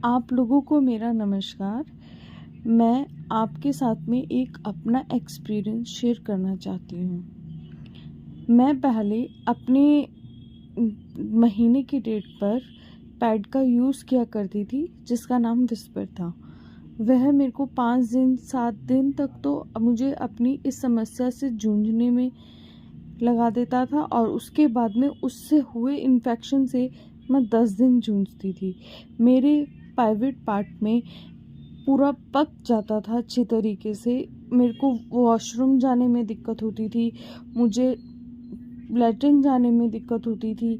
आप लोगों को मेरा नमस्कार। मैं आपके साथ में एक अपना एक्सपीरियंस शेयर करना चाहती हूँ। मैं पहले अपने महीने की डेट पर पैड का यूज़ किया करती थी जिसका नाम विस्पर था। वह मेरे को 5 दिन 7 दिन तक तो मुझे अपनी इस समस्या से जूझने में लगा देता था और उसके बाद में उससे हुए इन्फेक्शन से मैं 10 दिन जूझती थी। मेरे प्राइवेट पार्ट में पूरा पक जाता था अच्छी तरीके से। मेरे को वॉशरूम जाने में दिक्कत होती थी, मुझे लैट्रिन जाने में दिक्कत होती थी।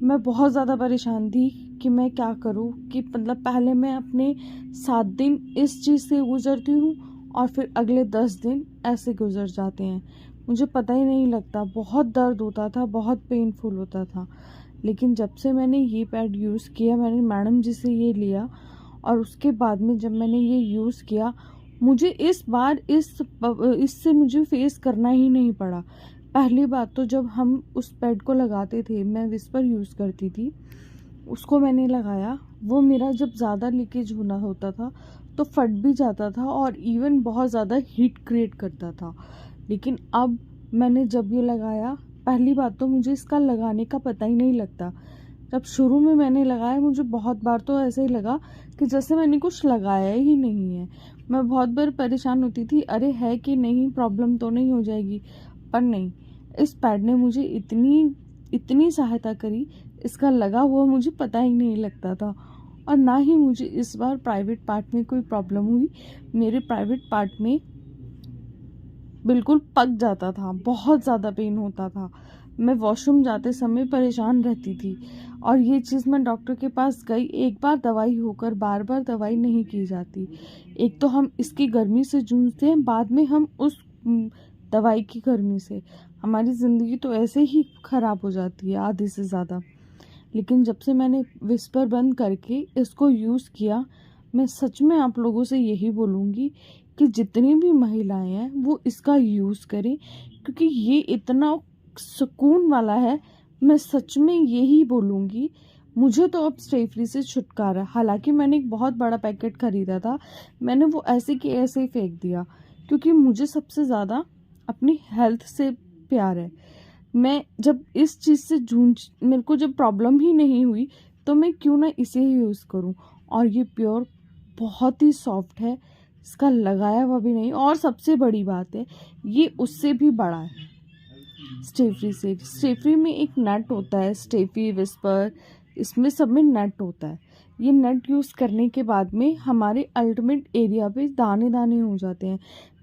मैं बहुत ज़्यादा परेशान थी कि मैं क्या करूं, कि मतलब पहले मैं अपने 7 दिन इस चीज़ से गुजरती हूँ और फिर अगले 10 दिन ऐसे गुजर जाते हैं। मुझे पता ही नहीं लगता, बहुत दर्द होता था, बहुत पेनफुल होता था। लेकिन जब से मैंने ये पैड यूज़ किया, मैंने मैडम जी से ये लिया और उसके बाद में जब मैंने ये यूज़ किया, मुझे इस बार इससे मुझे फेस करना ही नहीं पड़ा। पहली बात तो जब हम उस पैड को लगाते थे, मैं विस्पर यूज़ करती थी, उसको मैंने लगाया, वो मेरा जब ज़्यादा लीकेज होना होता था तो फट भी जाता था और इवन बहुत ज़्यादा हीट क्रिएट करता था। लेकिन अब मैंने जब ये लगाया, पहली बात तो मुझे इसका लगाने का पता ही नहीं लगता। जब शुरू में मैंने लगाया, मुझे बहुत बार तो ऐसे ही लगा कि जैसे मैंने कुछ लगाया ही नहीं है। मैं बहुत बार परेशान होती थी, अरे है कि नहीं, प्रॉब्लम तो नहीं हो जाएगी। पर नहीं, इस पैड ने मुझे इतनी सहायता करी, इसका लगा हुआ मुझे पता ही नहीं लगता था। और ना ही मुझे इस बार प्राइवेट पार्ट में कोई प्रॉब्लम हुई। मेरे प्राइवेट पार्ट में बिल्कुल पक जाता था, बहुत ज़्यादा पेन होता था। मैं वॉशरूम जाते समय परेशान रहती थी और ये चीज़ मैं डॉक्टर के पास गई। एक बार दवाई होकर बार बार दवाई नहीं की जाती। एक तो हम इसकी गर्मी से जूझते हैं, बाद में हम उस दवाई की गर्मी से, हमारी ज़िंदगी तो ऐसे ही ख़राब हो जाती है आधे से ज़्यादा। लेकिन जब से मैंने विस्पर बंद करके इसको यूज़ किया, मैं सच में आप लोगों से यही बोलूँगी कि जितनी भी महिलाएं हैं वो इसका यूज़ करें, क्योंकि ये इतना सुकून वाला है। मैं सच में यही बोलूँगी। मुझे तो अब स्टे फ्री से छुटकारा, हालांकि मैंने एक बहुत बड़ा पैकेट ख़रीदा था, मैंने वो ऐसे के ऐसे ही फेंक दिया, क्योंकि मुझे सबसे ज़्यादा अपनी हेल्थ से प्यार है। मैं जब इस चीज़ से मेरे को जब प्रॉब्लम ही नहीं हुई, तो मैं क्यों ना इसे ही यूज़ करूं। और ये प्योर बहुत ही सॉफ्ट है, इसका लगाया हुआ भी नहीं। और सबसे बड़ी बात है, ये उससे भी बड़ा है स्टेफ्री से। स्टेफ्री में एक नट होता है, स्टेफ्री विस्पर, इसमें सब में नट होता है। ये नट यूज़ करने के बाद में हमारे अल्टीमेट एरिया पे दाने दाने हो जाते हैं,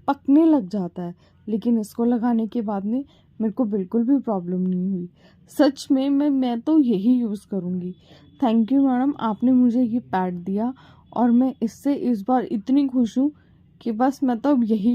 पकने लग जाता है। लेकिन इसको लगाने के बाद में मेरे को बिल्कुल भी प्रॉब्लम नहीं हुई। सच में मैं तो यही यूज़ करूँगी। थैंक यू मैडम, आपने मुझे ये पैड दिया और मैं इससे इस बार इतनी खुश हूँ कि बस मैं तो अब यही